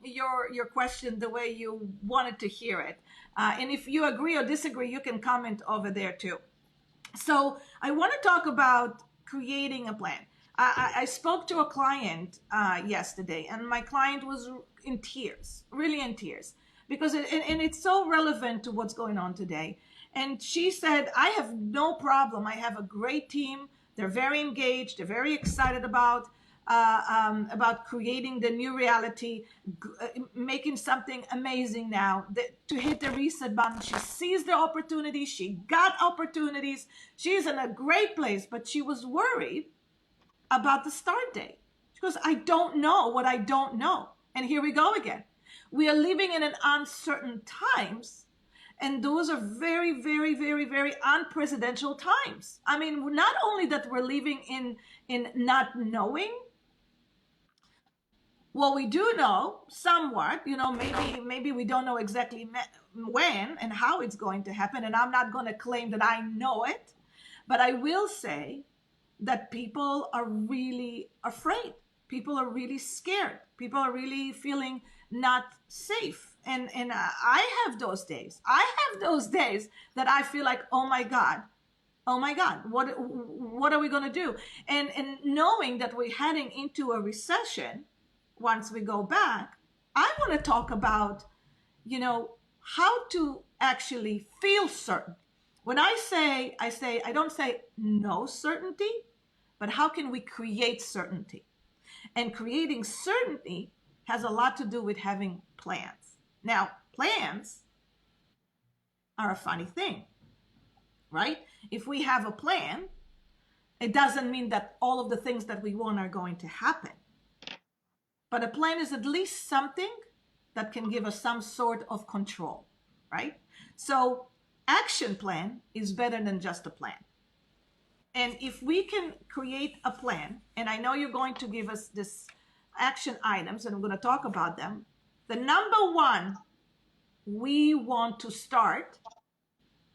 your question the way you wanted to hear it. And if you agree or disagree, you can comment over there too. So I want to talk about creating a plan. I spoke to a client yesterday, and my client was in tears, really in tears, because it's so relevant to what's going on today. And she said, I have no problem. I have a great team. They're very engaged. They're very excited about about creating the new reality, making something amazing now. To hit the reset button, she sees the opportunity. She got opportunities. She's in a great place, but she was worried about the start date. She goes, I don't know what I don't know. And here we go again. We are living in an uncertain times, and those are very, very, very, very unprecedented times. I mean, not only that we're living in not knowing. Well, we do know somewhat, maybe we don't know exactly when and how it's going to happen. And I'm not going to claim that I know it, but I will say that people are really afraid. People are really scared. People are really feeling not safe. And I have those days. I have those days that I feel like, oh my God, what are we going to do? And knowing that we're heading into a recession, once we go back, I want to talk about, how to actually feel certain. When I say, I don't say no certainty, but how can we create certainty? And creating certainty has a lot to do with having plans. Now, plans are a funny thing, right? If we have a plan, it doesn't mean that all of the things that we want are going to happen. But a plan is at least something that can give us some sort of control, right? So action plan is better than just a plan. And if we can create a plan, and I know you're going to give us this action items, and I'm going to talk about them. The number one we want to start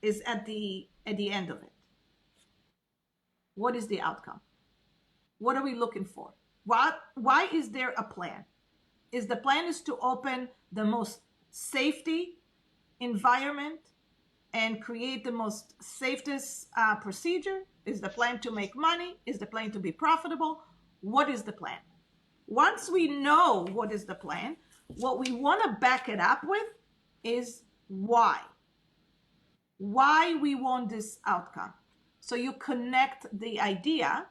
is at the end of it. What is the outcome? What are we looking for? Why is there a plan? Is the plan is to open the most safety environment and create the most safest procedure? Is the plan to make money? Is the plan to be profitable? What is the plan? Once we know what is the plan, what we want to back it up with is why. Why we want this outcome. So you connect the idea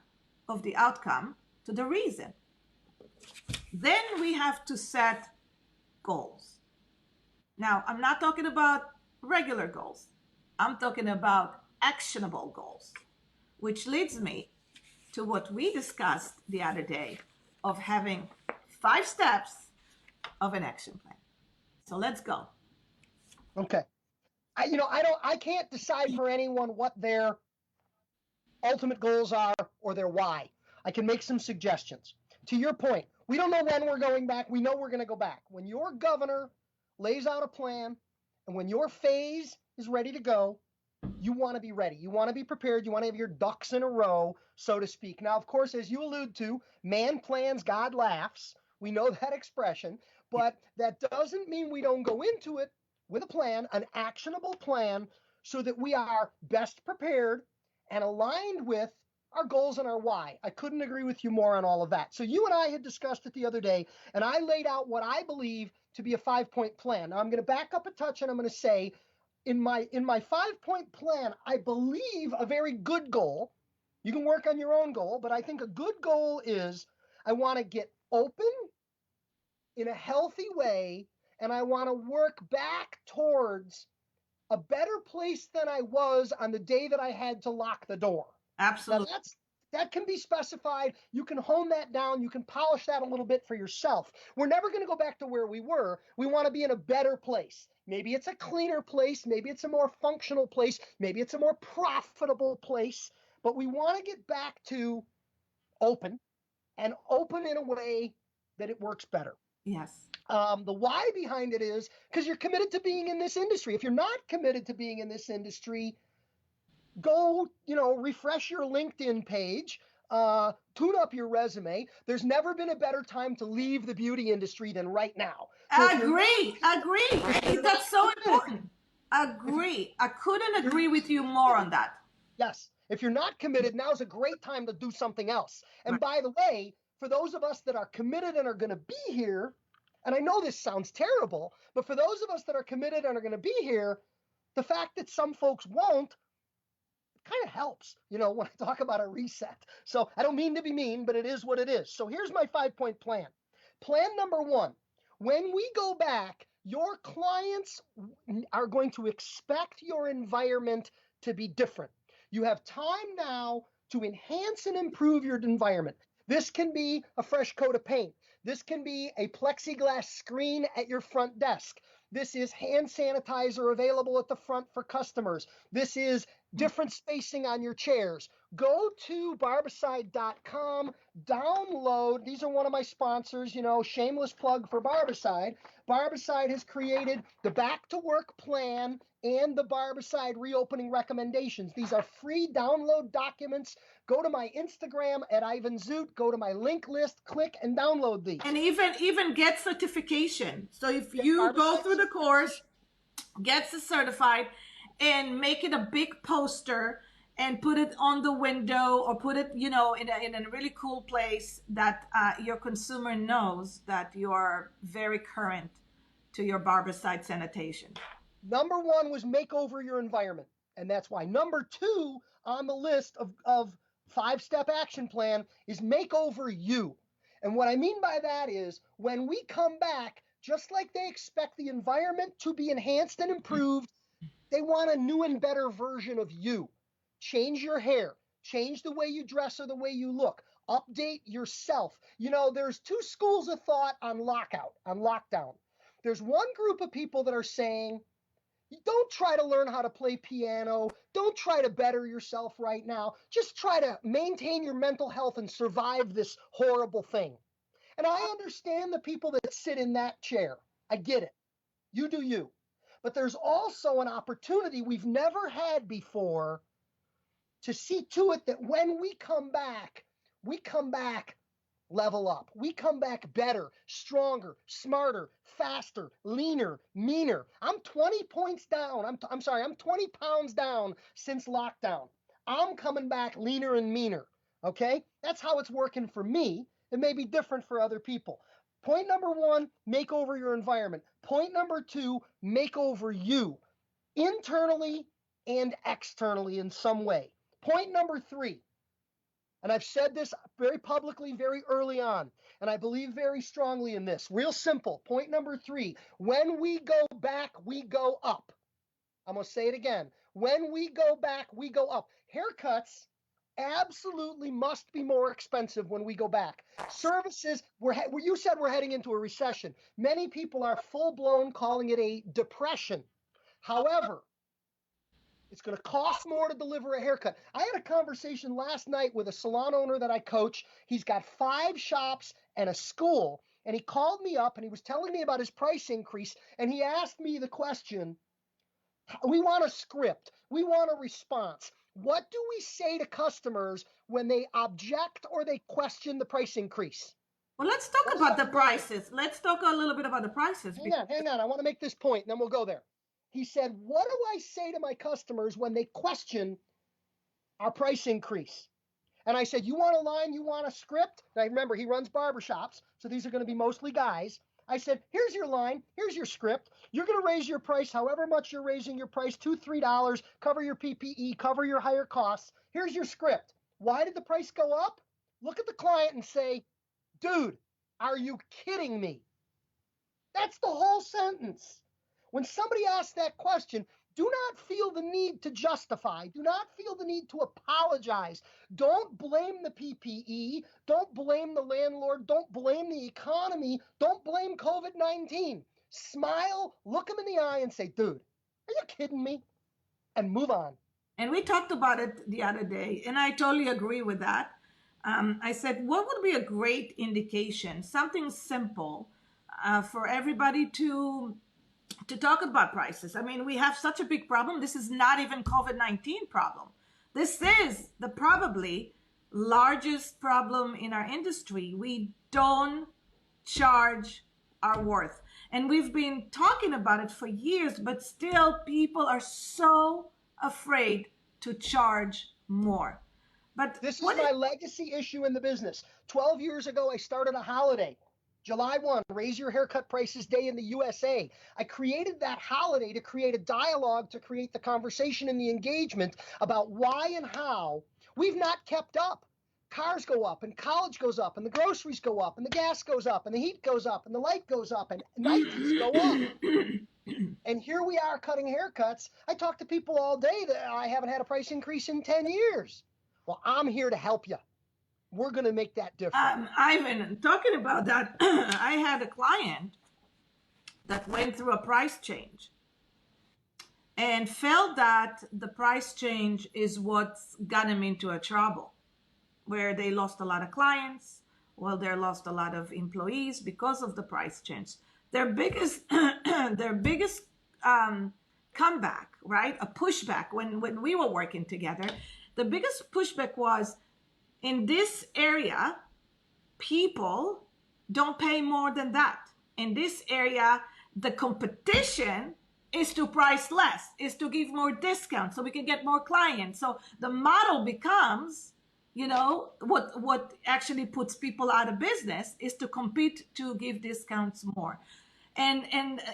of the outcome to the reason. Then we have to set goals. Now, I'm not talking about regular goals. I'm talking about actionable goals, which leads me to what we discussed the other day of having 5 steps of an action plan. So let's go. Okay. I can't decide for anyone what their ultimate goals are or their why. I can make some suggestions. To your point, we don't know when we're going back. We know we're going to go back. When your governor lays out a plan and when your phase is ready to go, you want to be ready. You want to be prepared. You want to have your ducks in a row, so to speak. Now, of course, as you allude to, man plans, God laughs. We know that expression, but that doesn't mean we don't go into it with a plan, an actionable plan, so that we are best prepared and aligned with our goals and our why. I couldn't agree with you more on all of that. So you and I had discussed it the other day, and I laid out what I believe to be a 5-point plan. Now I'm going to back up a touch, and I'm going to say, in my 5-point plan, I believe a very good goal. You can work on your own goal, but I think a good goal is I want to get open in a healthy way, and I want to work back towards a better place than I was on the day that I had to lock the door. Absolutely. Now that can be specified. You can hone that down. You can polish that a little bit for yourself. We're never going to go back to where we were. We want to be in a better place. Maybe it's a cleaner place. Maybe it's a more functional place. Maybe it's a more profitable place. But we want to get back to open, and open in a way that it works better. Yes. The why behind it is because you're committed to being in this industry. If you're not committed to being in this industry, go, refresh your LinkedIn page, tune up your resume. There's never been a better time to leave the beauty industry than right now. So agree. That's so important. Agree. I couldn't agree with you more on that. Yes. If you're not committed, now's a great time to do something else. And by the way, for those of us that are committed and are going to be here, and I know this sounds terrible, but for those of us that are committed and are going to be here, the fact that some folks won't kind of helps, when I talk about a reset. So I don't mean to be mean, but it is what it is. So here's my 5-point plan. Plan number 1, when we go back, your clients are going to expect your environment to be different. You have time now to enhance and improve your environment. This can be a fresh coat of paint. This can be a plexiglass screen at your front desk. This is hand sanitizer available at the front for customers. This is different spacing on your chairs. Go to barbicide.com, download. These are one of my sponsors, shameless plug for Barbicide. Barbicide has created the Back to Work plan and the Barbicide reopening recommendations. These are free download documents. Go to my Instagram at Ivan Zoot, go to my link list, click and download these. And even get certification. So if you go through the course, get certified, and make it a big poster and put it on the window, or put it, in a really cool place that your consumer knows that you are very current to your Barbicide sanitation. Number 1 was make over your environment. And that's why. Number 2 on the list of 5-step action plan is make over you. And what I mean by that is when we come back, just like they expect the environment to be enhanced and improved, they want a new and better version of you. Change your hair, change the way you dress or the way you look, update yourself. There's 2 schools of thought on lockdown. There's one group of people that are saying, don't try to learn how to play piano. Don't try to better yourself right now. Just try to maintain your mental health and survive this horrible thing. And I understand the people that sit in that chair. I get it. You do you. But there's also an opportunity we've never had before to see to it that when we come back level up. We come back better, stronger, smarter, faster, leaner, meaner. I'm 20 points down. I'm 20 pounds down since lockdown. I'm coming back leaner and meaner. Okay? That's how it's working for me. It may be different for other people. Point number 1, make over your environment. Point number 2, make over you, internally and externally in some way. Point number 3, and I've said this very publicly, very early on, and I believe very strongly in this. Real simple. Point number 3, when we go back, we go up. I'm going to say it again. When we go back, we go up. Haircuts absolutely must be more expensive when we go back. Services, you said we're heading into a recession. Many people are full-blown calling it a depression. However, it's going to cost more to deliver a haircut. I had a conversation last night with a salon owner that I coach. He's got 5 shops and a school, and he called me up and he was telling me about his price increase, and he asked me the question, we want a script, we want a response. What do we say to customers when they object or they question the price increase? Well, let's talk about the prices. Let's talk a little bit about the prices. Hang on. I want to make this point, and then we'll go there. He said, what do I say to my customers when they question our price increase? And I said, you want a line, you want a script? Now, remember, he runs barbershops, so these are going to be mostly guys. I said, here's your line, here's your script. You're going to raise your price however much you're raising your price, $2, $3, cover your PPE, cover your higher costs. Here's your script. Why did the price go up? Look at the client and say, dude, are you kidding me? That's the whole sentence. When somebody asks that question, do not feel the need to justify. Do not feel the need to apologize. Don't blame the PPE. Don't blame the landlord. Don't blame the economy. Don't blame COVID-19. Smile, look them in the eye and say, dude, are you kidding me? And move on. And we talked about it the other day, and I totally agree with that. I said, what would be a great indication, something simple for everybody to talk about prices? I mean, we have such a big problem. This is not even COVID-19 problem. This is the probably largest problem in our industry. We don't charge our worth. And we've been talking about it for years, but still people are so afraid to charge more. But this is my legacy issue in the business. 12 years ago, I started a holiday. July 1, raise your haircut prices day in the USA. I created that holiday to create a dialogue, to create the conversation and the engagement about why and how we've not kept up. Cars go up and college goes up and the groceries go up and the gas goes up and the heat goes up and the light goes up and Nikes go up. And here we are cutting haircuts. I talk to people all day that I haven't had a price increase in 10 years. Well, I'm here to help you. We're going to make that different. Ivan, talking about that, I had a client that went through a price change and felt that the price change is what's got him into a trouble, where they lost a lot of clients, well, they lost a lot of employees because of the price change. Their biggest comeback, right? A pushback when we were working together, the biggest pushback was, in this area, people don't pay more than that. In this area, the competition is to price less, is to give more discounts so we can get more clients. So the model becomes, what actually puts people out of business is to compete to give discounts more. And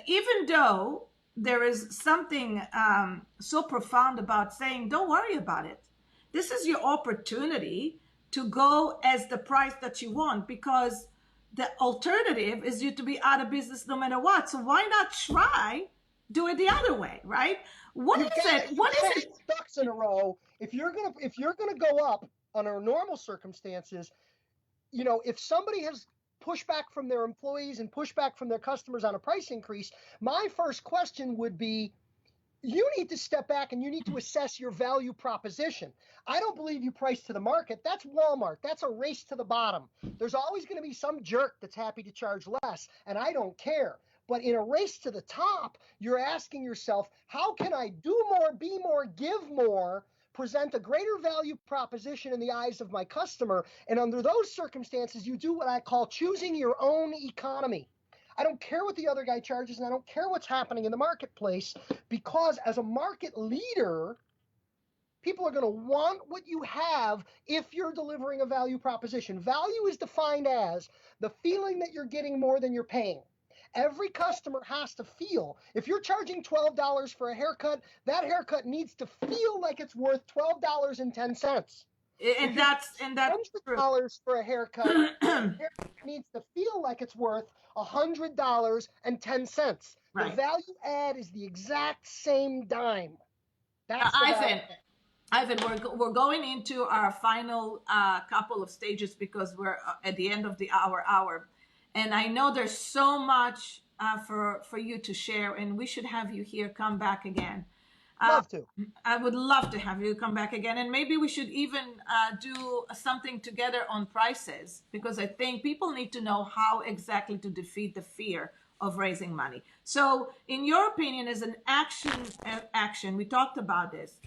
even though there is something so profound about saying, don't worry about it. This is your opportunity to go as the price that you want, because the alternative is you to be out of business no matter what. So why not try do it the other way, right? What is it? Ducks in a row. If you're gonna go up under normal circumstances, if somebody has pushback from their employees and pushback from their customers on a price increase, my first question would be, you need to step back and you need to assess your value proposition. I don't believe you price to the market. That's Walmart. That's a race to the bottom. There's always going to be some jerk that's happy to charge less, and I don't care. But in a race to the top, you're asking yourself, how can I do more, be more, give more, present a greater value proposition in the eyes of my customer? And under those circumstances, you do what I call choosing your own economy. I don't care what the other guy charges, and I don't care what's happening in the marketplace, because as a market leader, people are going to want what you have if you're delivering a value proposition. Value is defined as the feeling that you're getting more than you're paying. Every customer has to feel, if you're charging $12 for a haircut, that haircut needs to feel like it's worth $12.10. And that's $100 for a haircut, haircut needs to feel like it's worth $100.10. Right. The value add is the exact same dime. That's Ivan, we're going into our final couple of stages because we're at the end of the hour. And I know there's so much for you to share, and we should have you here come back again. Love to. I would love to have you come back again. And maybe we should even do something together on prices, because I think people need to know how exactly to defeat the fear of raising money. So in your opinion, as an action, we talked about this.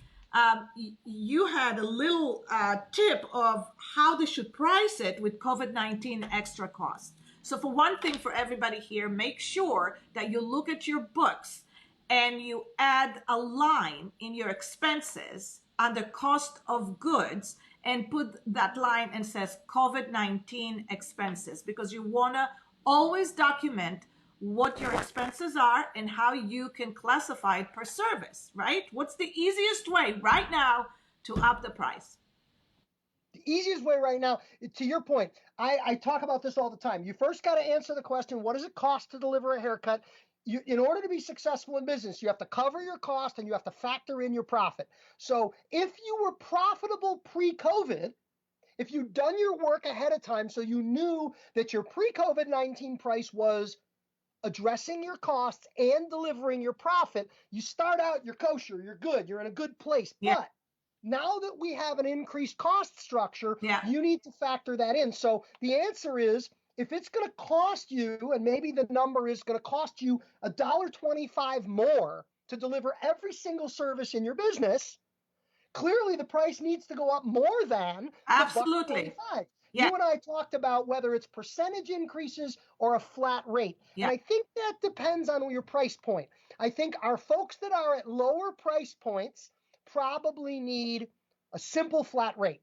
You had a little tip of how they should price it with COVID-19 extra cost. So for one thing, for everybody here, make sure that you look at your books and you add a line in your expenses under cost of goods and put that line and says COVID-19 expenses, because you want to always document what your expenses are and how you can classify it per service, right? What's the easiest way right now to up the price? The easiest way right now, to your point, I talk about this all the time. You first got to answer the question, what does it cost to deliver a haircut? In order to be successful in business, you have to cover your cost and you have to factor in your profit. So if you were profitable pre-COVID, if you'd done your work ahead of time so you knew that your pre-COVID-19 price was addressing your costs and delivering your profit, you start out, you're kosher, you're good, you're in a good place. Yeah. But now that we have an increased cost structure, you need to factor that in. So the answer is, if it's going to cost you, and maybe the number is going to cost you $1.25 more to deliver every single service in your business, clearly the price needs to go up more than Absolutely. $1.25. Yeah. You and I talked about whether it's percentage increases or a flat rate. Yeah. And I think that depends on your price point. I think our folks that are at lower price points probably need a simple flat rate.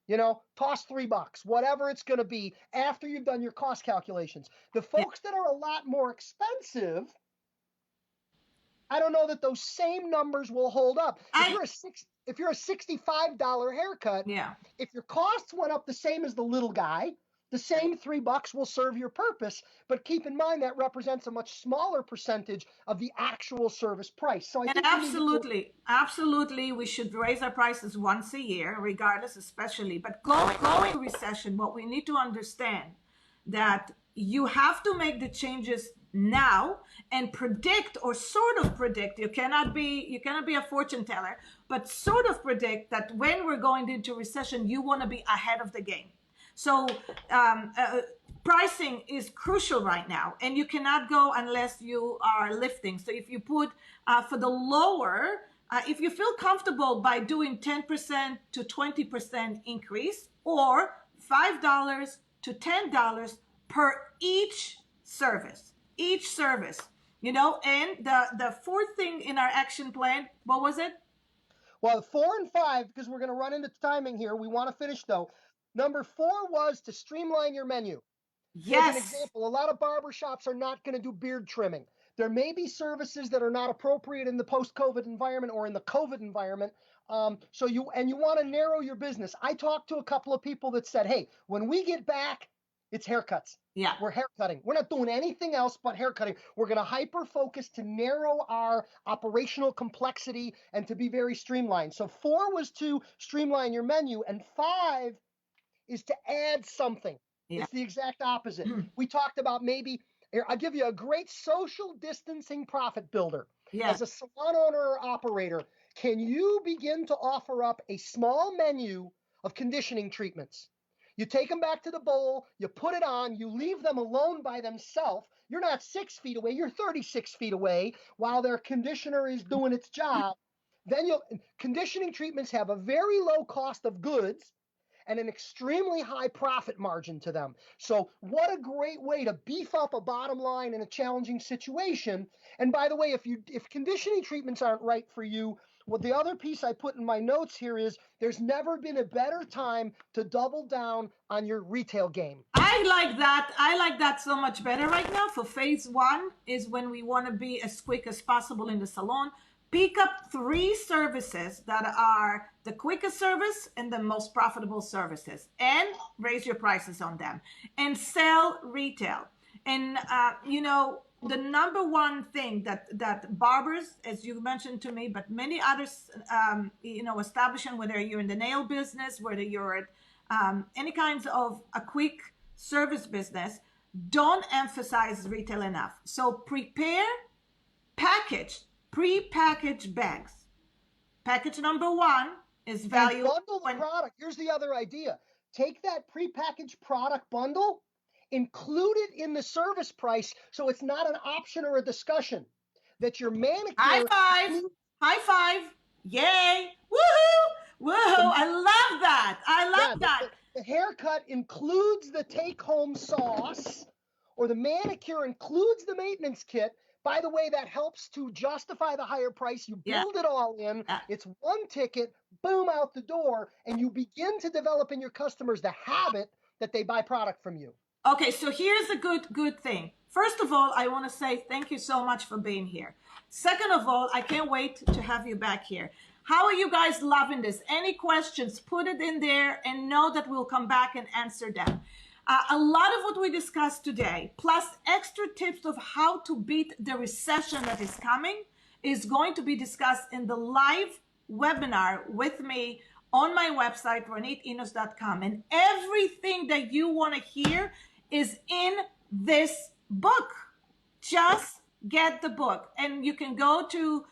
toss $3, whatever it's going to be after you've done your cost calculations. The folks that are a lot more expensive, I don't know that those same numbers will hold up. If you're a $65 haircut, if your costs went up the same as the little guy, the same $3 will serve your purpose. But keep in mind that represents a much smaller percentage of the actual service price. So I think absolutely, we should raise our prices once a year, regardless, especially. But going into recession, what we need to understand that you have to make the changes now and predict, or sort of predict. You cannot be a fortune teller, but sort of predict that when we're going into recession, you want to be ahead of the game. So pricing is crucial right now, and you cannot go unless you are lifting. So if you put for the lower, if you feel comfortable by doing 10% to 20% increase, or $5 to $10 per each service, and the fourth thing in our action plan, what was it? Well, 4 and 5, because we're going to run into timing here. We want to finish though. Number 4 was to streamline your menu. Yes. As an example, a lot of barbershops are not going to do beard trimming. There may be services that are not appropriate in the post-COVID environment or in the COVID environment. So you want to narrow your business. I talked to a couple of people that said, hey, when we get back, it's haircuts. Yeah. We're haircutting. We're not doing anything else but haircutting. We're going to hyper focus to narrow our operational complexity and to be very streamlined. So 4 was to streamline your menu, and 5 is to add something. Yeah. It's the exact opposite. We talked about I'll give you a great social distancing profit builder. Yeah. As a salon owner or operator, can you begin to offer up a small menu of conditioning treatments? You take them back to the bowl, you put it on, you leave them alone by themselves. You're not 6 feet away, you're 36 feet away while their conditioner is doing its job. Then conditioning treatments have a very low cost of goods and an extremely high profit margin to them. So what a great way to beef up a bottom line in a challenging situation. And by the way, if conditioning treatments aren't right for you, well, the other piece I put in my notes here is there's never been a better time to double down on your retail game. I like that so much better right now. For phase 1 is when we want to be as quick as possible in the salon. Pick up 3 services that are the quickest service and the most profitable services, and raise your prices on them and sell retail. And the number one thing that barbers, as you mentioned to me, but many others, establishment, whether you're in the nail business, whether you're at any kinds of a quick service business, don't emphasize retail enough. So prepare pre-packaged bags. Package number 1 is value. And bundle the product. Here's the other idea. Take that pre-packaged product bundle, include it in the service price so it's not an option or a discussion. That your manicure. High five. Yay. Woohoo. I love that. that. The haircut includes the take-home sauce, or the manicure includes the maintenance kit. By the way, that helps to justify the higher price. You build it all in. It's one ticket, boom, out the door, and you begin to develop in your customers the habit that they buy product from you. Okay, so here's a good thing. First of all, I want to say thank you so much for being here. Second of all, I can't wait to have you back here. How are you guys loving this? Any questions, put it in there and know that we'll come back and answer them. A lot of what we discussed today, plus extra tips of how to beat the recession that is coming, is going to be discussed in the live webinar with me on my website, RonitEnos.com. And everything that you want to hear is in this book. Just get the book. And you can go to,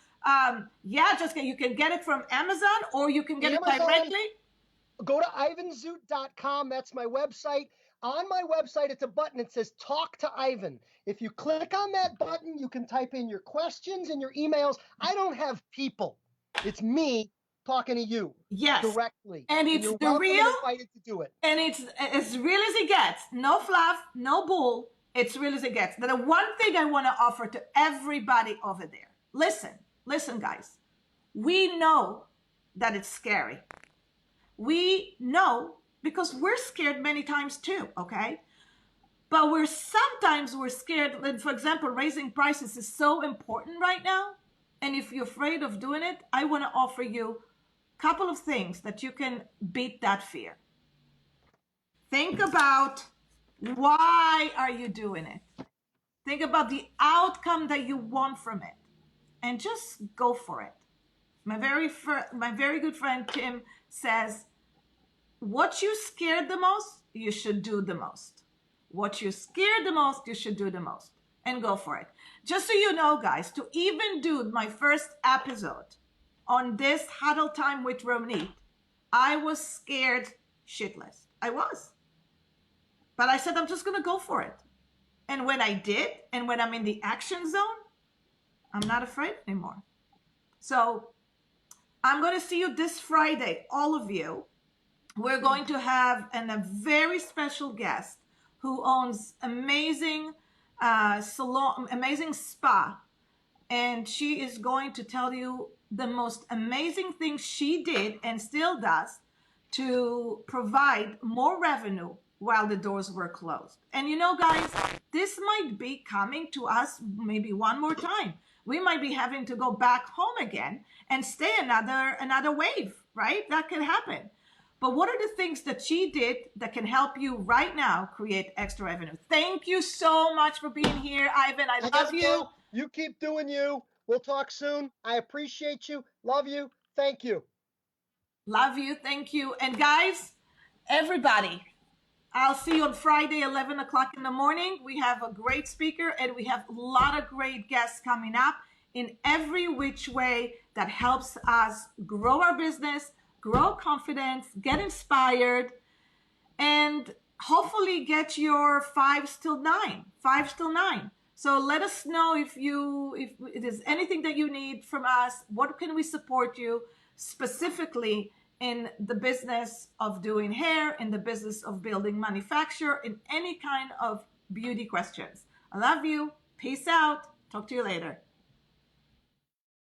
you can get it from Amazon, or you can get it directly. Go to ivanzoot.com. That's my website. On my website, it's a button. It says Talk to Ivan. If you click on that button, you can type in your questions and your emails. I don't have people. It's me talking to you directly. And it's you're the real. Invited to do it. And it's as real as it gets. No fluff, no bull. It's real as it gets. The one thing I want to offer to everybody over there. Listen, guys. We know that it's scary. We know because we're scared many times too, okay? But sometimes we're scared. And for example, raising prices is so important right now. And if you're afraid of doing it, I want to offer you a couple of things that you can beat that fear. Think about, why are you doing it? Think about the outcome that you want from it, and just go for it. My very good friend Tim says, what you scared the most, you should do the most. What you scared the most, you should do the most, and go for it. Just so you know, guys, to even do my first episode on this Huddle Time with Ronit, I was scared shitless. I was. But I said, I'm just going to go for it. And when I did, and when I'm in the action zone, I'm not afraid anymore. So I'm going to see you this Friday, all of you. We're going to have a very special guest who owns amazing salon, amazing spa. And she is going to tell you the most amazing things she did and still does to provide more revenue while the doors were closed. And you know, guys, this might be coming to us maybe one more time. We might be having to go back home again and stay another wave, right? That can happen. But what are the things that she did that can help you right now create extra revenue? Thank you so much for being here, Ivan. I love you. You keep doing you. We'll talk soon. I appreciate you. Love you. Thank you. Love you. Thank you. And guys, everybody, I'll see you on Friday, 11 o'clock in the morning. We have a great speaker and we have a lot of great guests coming up in every which way that helps us grow our business, grow confidence, get inspired, and hopefully get your 5s till 9. So let us know if there's anything that you need from us. What can we support you specifically in the business of doing hair, in the business of building manufacture, in any kind of beauty questions. I love you. Peace out. Talk to you later.